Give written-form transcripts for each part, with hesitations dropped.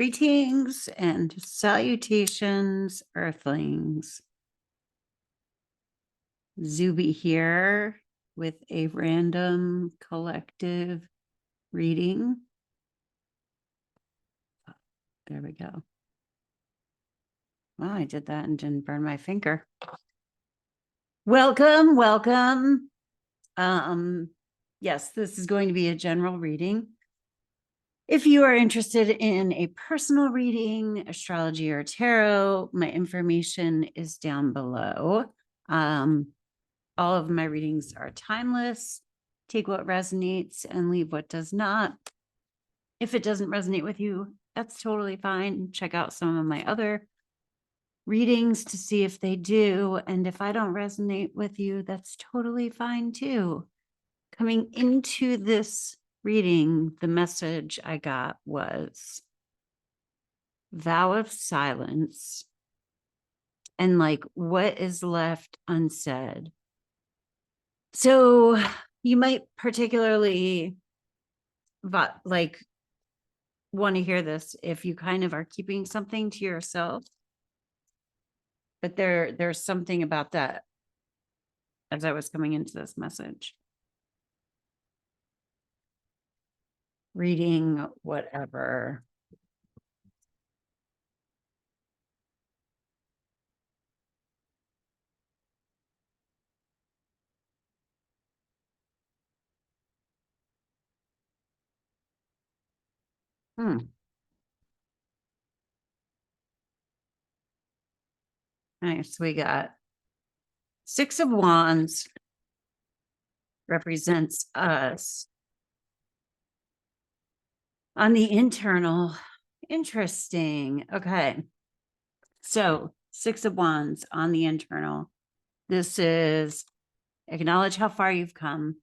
Greetings and salutations, Earthlings. Zube here with a random collective reading. There we go. Well, I did that and didn't burn my finger. Welcome, welcome. Yes, this is going to be a general reading. If you are interested in a personal reading, astrology, or tarot, my information is down below. All of my readings are timeless. Take what resonates and leave what does not. If it doesn't resonate with you, that's totally fine. Check out some of my other readings to see if they do. And if I don't resonate with you, that's totally fine too. Coming into this reading, the message I got was vow of silence and like what is left unsaid. So you might particularly like want to hear this if you kind of are keeping something to yourself. But there's something about that as I was coming into this message. Reading whatever. Nice. We got 6 of Wands represents us on the internal. Interesting. Okay. So 6 of Wands on the internal. This is acknowledge how far you've come.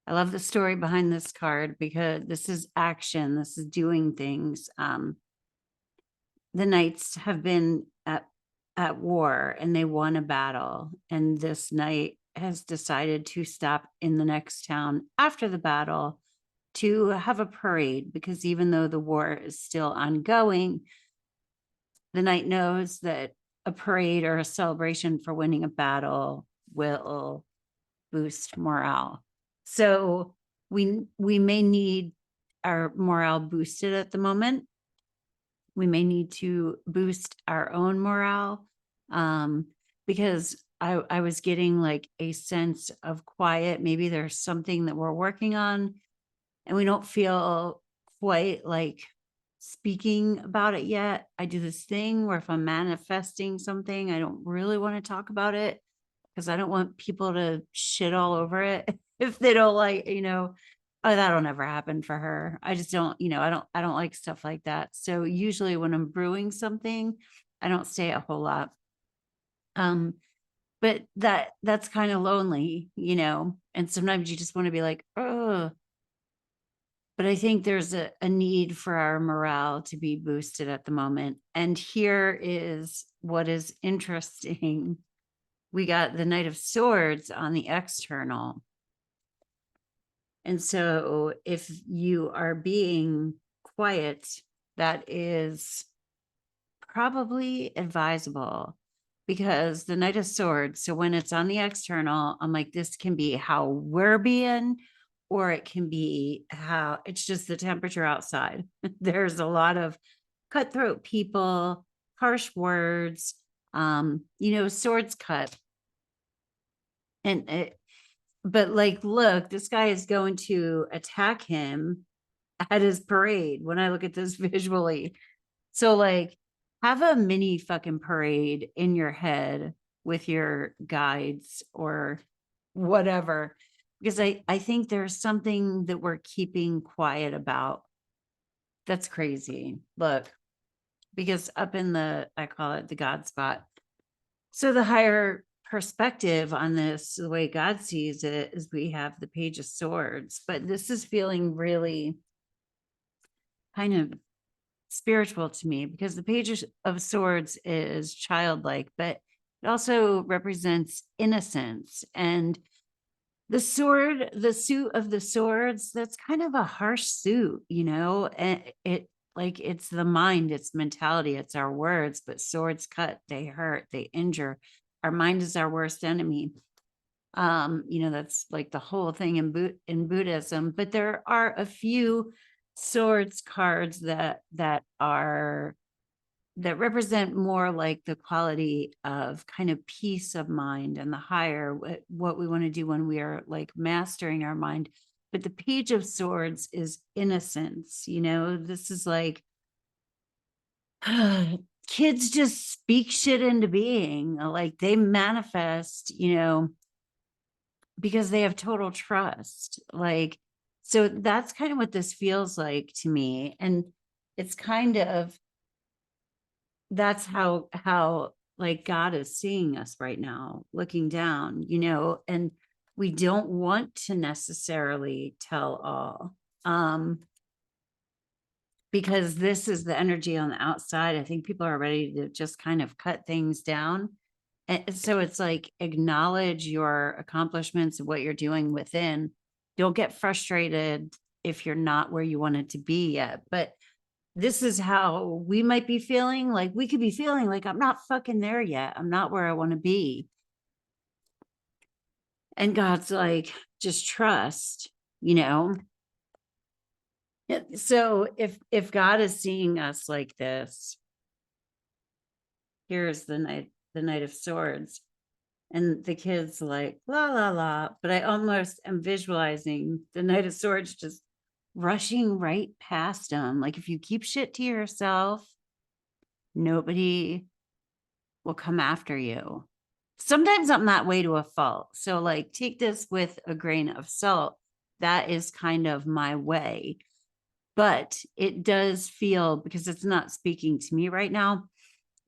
I love the story behind this card because this is action. This is doing things. The knights have been at war and they won a battle. And this knight has decided to stop in the next town after the battle to have a parade, because even though the war is still ongoing, the knight knows that a parade or a celebration for winning a battle will boost morale. So we may need our morale boosted at the moment. We may need to boost our own morale, because I was getting like a sense of quiet. Maybe there's something that we're working on and we don't feel quite like speaking about it yet. I do this thing where if I'm manifesting something, I don't really want to talk about it because I don't want people to shit all over it if they don't like, oh, that'll never happen for her. I just don't, I don't like stuff like that. So usually when I'm brewing something, I don't say a whole lot. But that's kind of lonely, and sometimes you just want to be like, oh, but I think there's a need for our morale to be boosted at the moment. And here is what is interesting. We got the Knight of Swords on the external. And so if you are being quiet, that is probably advisable, because the Knight of Swords, so when it's on the external, I'm like, this can be how we're being, or it can be how it's just the temperature outside. There's a lot of cutthroat people, harsh words, swords cut. But like, look, this guy is going to attack him at his parade when I look at this visually. So like, have a mini fucking parade in your head with your guides or whatever, because I think there's something that we're keeping quiet about. That's crazy. Look, because up in I call it the God spot. So the higher perspective on this, the way God sees it, is we have the Page of Swords, but this is feeling really kind of spiritual to me, because the Page of Swords is childlike, but it also represents innocence. And the sword, the suit of the swords, that's kind of a harsh suit, and it like it's the mind, it's mentality, it's our words, but swords cut, they hurt, they injure. Our mind is our worst enemy. That's like the whole thing in Buddhism, but there are a few swords cards that represent more like the quality of kind of peace of mind and the higher what we want to do when we are like mastering our mind. But the Page of Swords is innocence. This is like kids just speak shit into being, like they manifest, because they have total trust. Like, so that's kind of what this feels like to me. And it's kind of, that's how like God is seeing us right now, looking down, and we don't want to necessarily tell all. Because this is the energy on the outside. I think people are ready to just kind of cut things down. And so it's like acknowledge your accomplishments and what you're doing within. Don't get frustrated if you're not where you wanted to be yet. But this is how we might be feeling. Like we could be feeling like I'm not fucking there yet. I'm not where I want to be. And God's like, just trust, So if God is seeing us like this, here's the Knight of Swords. And the kid's like, la, la, la. But I almost am visualizing the Knight of Swords just rushing right past him. Like if you keep shit to yourself, nobody will come after you. Sometimes I'm that way to a fault. So like take this with a grain of salt. That is kind of my way. But it does feel, because it's not speaking to me right now,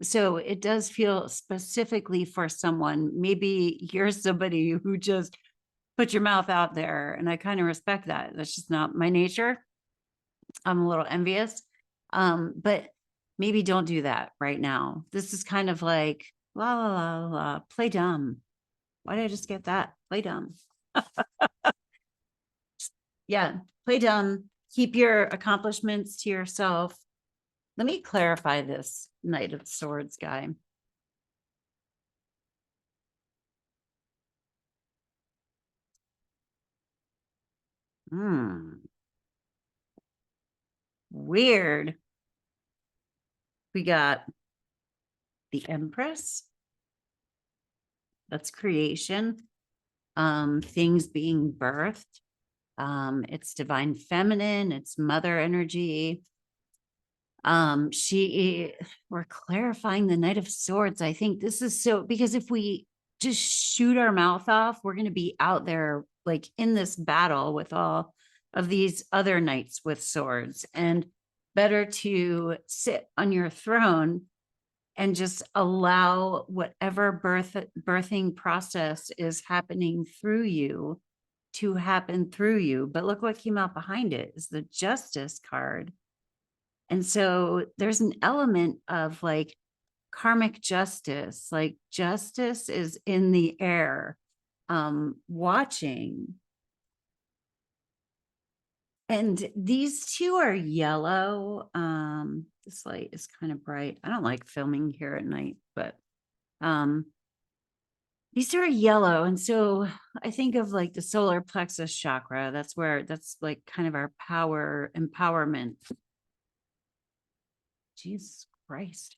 so it does feel specifically for someone. Maybe you're somebody who just put your mouth out there, and I kind of respect that. That's just not my nature. I'm a little envious. But maybe don't do that right now. This is kind of like la la la la, play dumb. Why did I just get that? Play dumb. Yeah, play dumb. Keep your accomplishments to yourself. Let me clarify this Knight of Swords guy. Weird. We got the Empress. That's creation. Things being birthed. It's divine feminine, it's mother energy. We're clarifying the Knight of Swords. I think this is so, because if we just shoot our mouth off, we're going to be out there like in this battle with all of these other knights with swords, and better to sit on your throne and just allow whatever birthing process is happening through you to happen through you. But look what came out behind it is the Justice card. And so there's an element of like karmic justice, like justice is in the air, watching. And these two are yellow. This light is kind of bright. I don't like filming here at night, but these are yellow. And so I think of like the solar plexus chakra. That's like kind of our power, empowerment. Jesus Christ.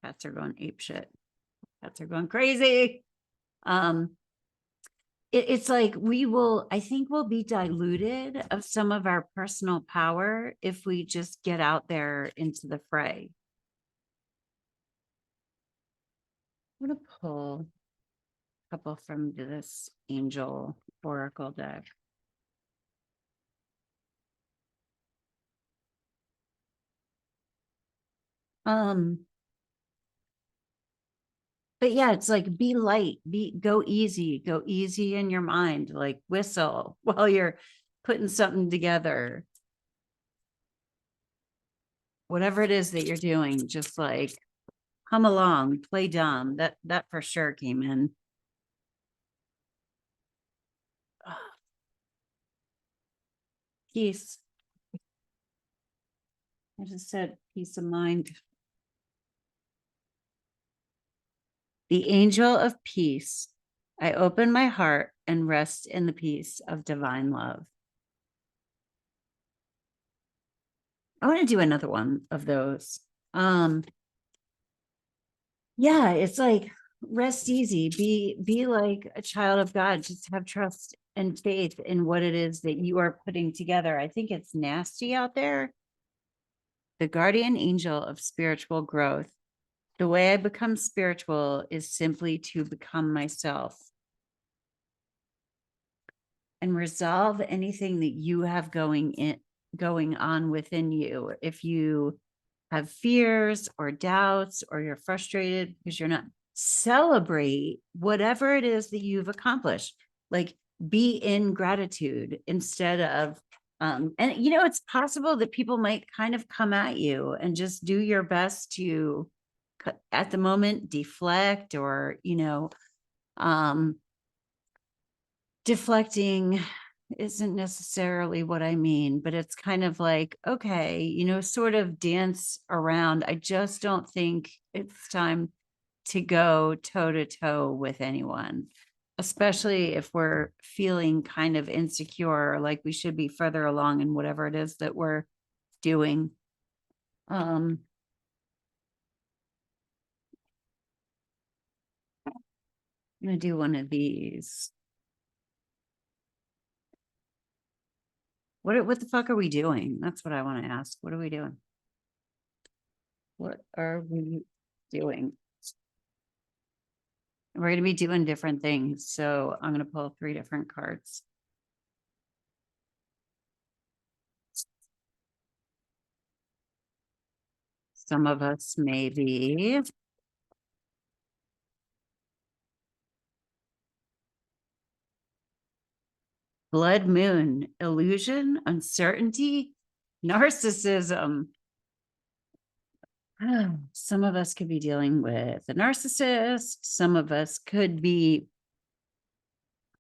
Cats are going ape shit. Cats are going crazy. It's like I think we'll be diluted of some of our personal power if we just get out there into the fray. I'm going to pull a couple from this angel oracle deck. But yeah, it's like be light, go easy in your mind, like whistle while you're putting something together. Whatever it is that you're doing, just like hum along, play dumb. That for sure came in. Peace. I just said peace of mind. The angel of peace. I open my heart and rest in the peace of divine love. I want to do another one of those. Yeah, it's like rest easy, be like a child of God, just have trust and faith in what it is that you are putting together. I think it's nasty out there. The guardian angel of spiritual growth. The way I become spiritual is simply to become myself and resolve anything that you have going on within you. If you have fears or doubts, or you're frustrated because you're not, celebrate whatever it is that you've accomplished. Like, be in gratitude instead of, and it's possible that people might kind of come at you, and just do your best to, at the moment, deflect, or, deflecting isn't necessarily what I mean, but it's kind of like, okay, sort of dance around. I just don't think it's time to go toe to toe with anyone, especially if we're feeling kind of insecure, like we should be further along in whatever it is that we're doing. I'm gonna do one of these. What the fuck are we doing? That's what I want to ask. What are we doing? What are we doing? We're going to be doing different things. So I'm going to pull 3 different cards. Some of us may be blood moon, illusion, uncertainty, narcissism. Some of us could be dealing with a narcissist. Some of us could be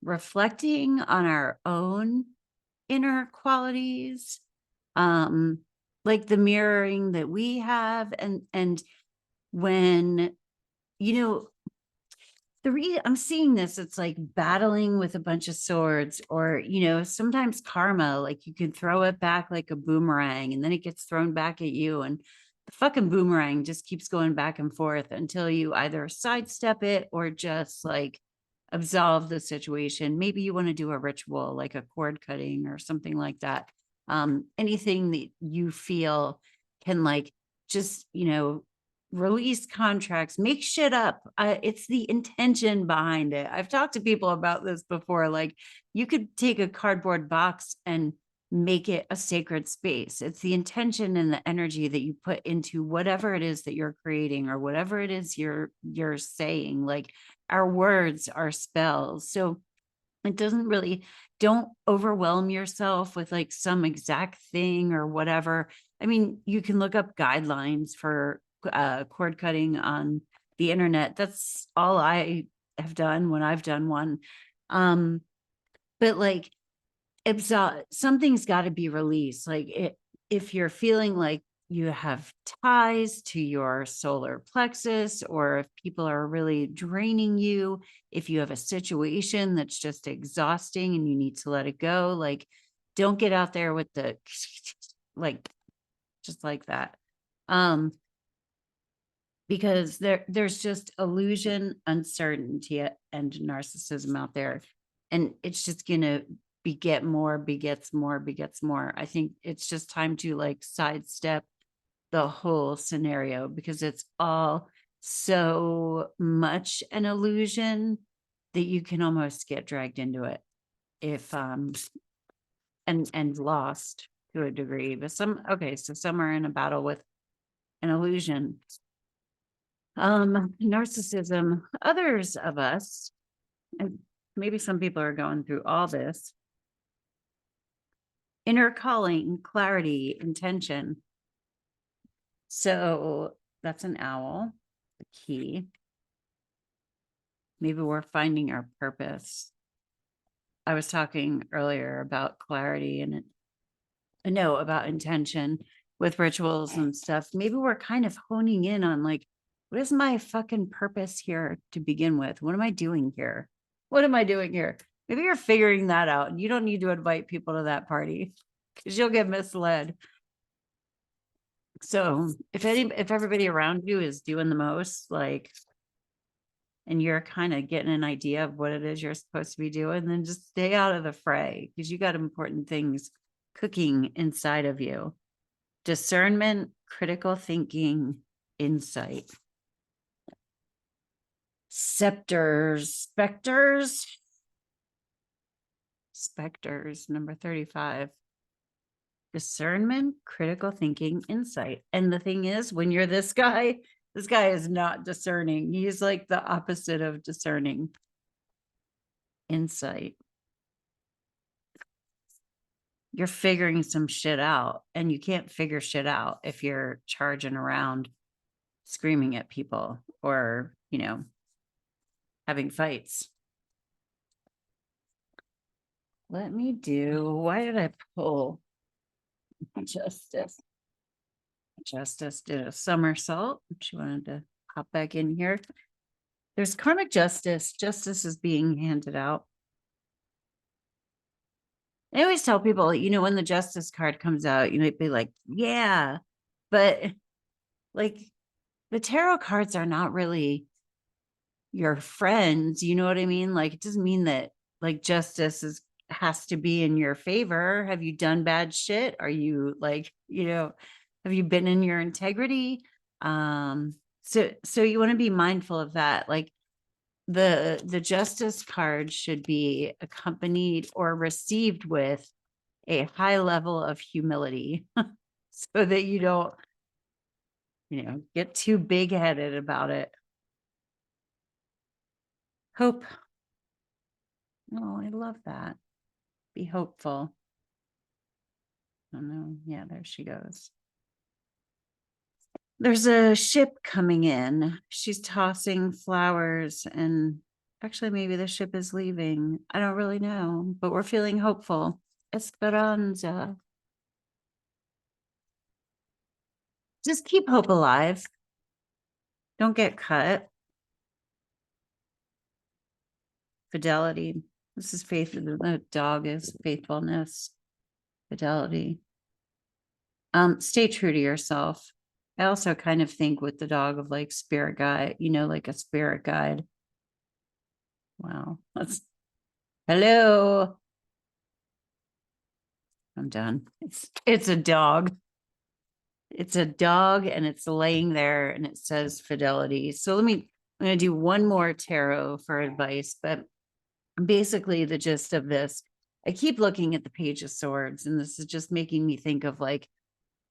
reflecting on our own inner qualities, like the mirroring that we have. And when, I'm seeing this, it's like battling with a bunch of swords, or, sometimes karma, like you can throw it back like a boomerang, and then it gets thrown back at you. And the fucking boomerang just keeps going back and forth until you either sidestep it or just like absolve the situation. Maybe you want to do a ritual like a cord cutting or something like that. Anything that you feel can like just, release contracts, make shit up. It's the intention behind it. I've talked to people about this before. Like, you could take a cardboard box and make it a sacred space. It's the intention and the energy that you put into whatever it is that you're creating, or whatever it is you're saying. Like, our words are spells. So it doesn't really, don't overwhelm yourself with like some exact thing or whatever. I mean, you can look up guidelines for cord cutting on the internet. That's all I have done when I've done one. But like, something's got to be released. Like, if you're feeling like you have ties to your solar plexus, or if people are really draining you, if you have a situation that's just exhausting and you need to let it go, like, don't get out there with the like, just like that. Because there's just illusion, uncertainty, and narcissism out there, and it's just gonna beget more, begets more, begets more. I think it's just time to like sidestep the whole scenario, because it's all so much an illusion that you can almost get dragged into it, if and lost to a degree. But some are in a battle with an illusion. Narcissism. Others of us, and maybe some people are going through all this, inner calling, clarity, intention. So that's an owl, the key. Maybe we're finding our purpose. I was talking earlier about clarity, and about intention, with rituals and stuff, maybe we're kind of honing in on like, what is my fucking purpose here to begin with? What am I doing here? What am I doing here? Maybe you're figuring that out and you don't need to invite people to that party because you'll get misled. So if everybody around you is doing the most, like, and you're kind of getting an idea of what it is you're supposed to be doing, then just stay out of the fray because you got important things cooking inside of you. Discernment, critical thinking, insight. Specters, number 35. Discernment, critical thinking, insight. And the thing is, when you're this guy is not discerning. He's like the opposite of discerning. Insight. You're figuring some shit out, and you can't figure shit out if you're charging around screaming at people or, you know, having fights. Let me do, why did I pull Justice? Justice did a somersault. She wanted to hop back in here. There's karmic justice. Justice is being handed out. I always tell people, you know, when the justice card comes out, you might be like, yeah, but like the tarot cards are not really your friends. You know what I mean? Like, it doesn't mean that like justice has to be in your favor. Have you done bad shit? Are you like, you know, have you been in your integrity? So you want to be mindful of that. Like the justice card should be accompanied or received with a high level of humility so that you don't, you know, get too big-headed about it. Hope. Oh, I love that. Be hopeful. Oh no, yeah, there she goes. There's a ship coming in. She's tossing flowers, and actually maybe the ship is leaving. I don't really know, but we're feeling hopeful. Esperanza. Just keep hope alive. Don't get cut. Fidelity. This is faith. The dog is faithfulness. Fidelity. Stay true to yourself. I also kind of think with the dog of like spirit guide, you know, like a spirit guide. Wow. Hello. I'm done. It's a dog. It's a dog and it's laying there and it says fidelity. So I'm going to do one more tarot for advice, but basically the gist of this, I keep looking at the Page of Swords, and this is just making me think of like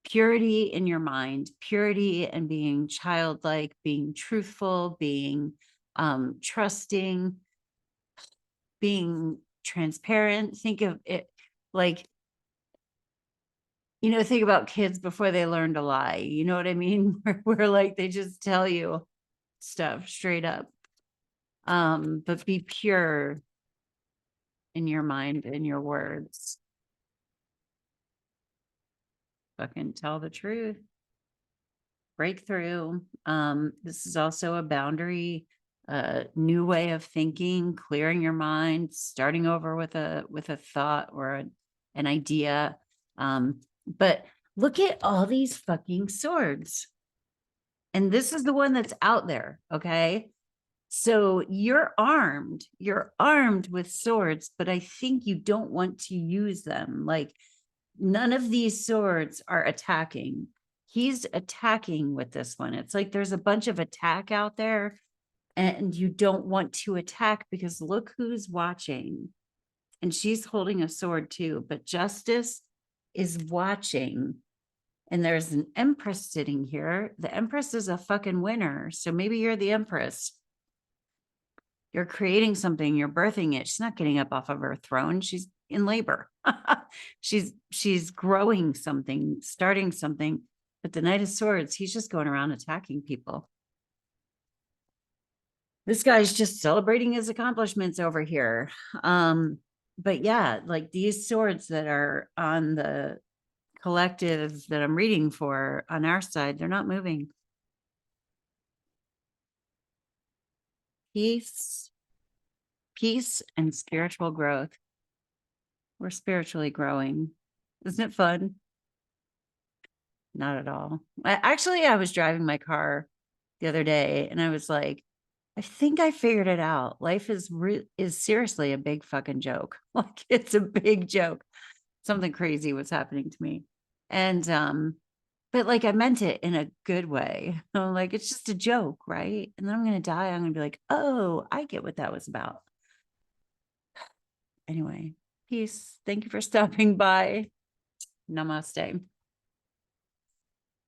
purity in your mind, purity and being childlike, being truthful, being trusting, being transparent. Think of it like, you know, think about kids before they learn to lie. You know what I mean? Where like they just tell you stuff straight up. But be pure in your mind and your words. Fucking tell the truth. Breakthrough. This is also a boundary, new way of thinking, clearing your mind, starting over with a thought or an idea. But look at all these fucking swords. And this is the one that's out there. Okay. So you're armed with swords, but I think you don't want to use them. Like none of these swords are attacking. He's attacking with this one. It's like there's a bunch of attack out there and you don't want to attack because look who's watching. And she's holding a sword too, but justice is watching. And there's an empress sitting here. The empress is a fucking winner. So maybe you're the empress. You're creating something, you're birthing it. She's not getting up off of her throne. She's in labor. she's growing something, starting something. But the Knight of Swords, he's just going around attacking people. This guy's just celebrating his accomplishments over here. But yeah, like these swords that are on the collectives that I'm reading for on our side, they're not moving. Peace and spiritual growth. We're spiritually growing. Isn't it fun? Not at all. I was driving my car the other day and I was like, I think I figured it out. Life is seriously a big fucking joke. Like it's a big joke. Something crazy was happening to me. And but like I meant it in a good way. I'm like, it's just a joke, right? And then I'm gonna die. I'm gonna be like, oh, I get what that was about. Anyway, peace. Thank you for stopping by. Namaste.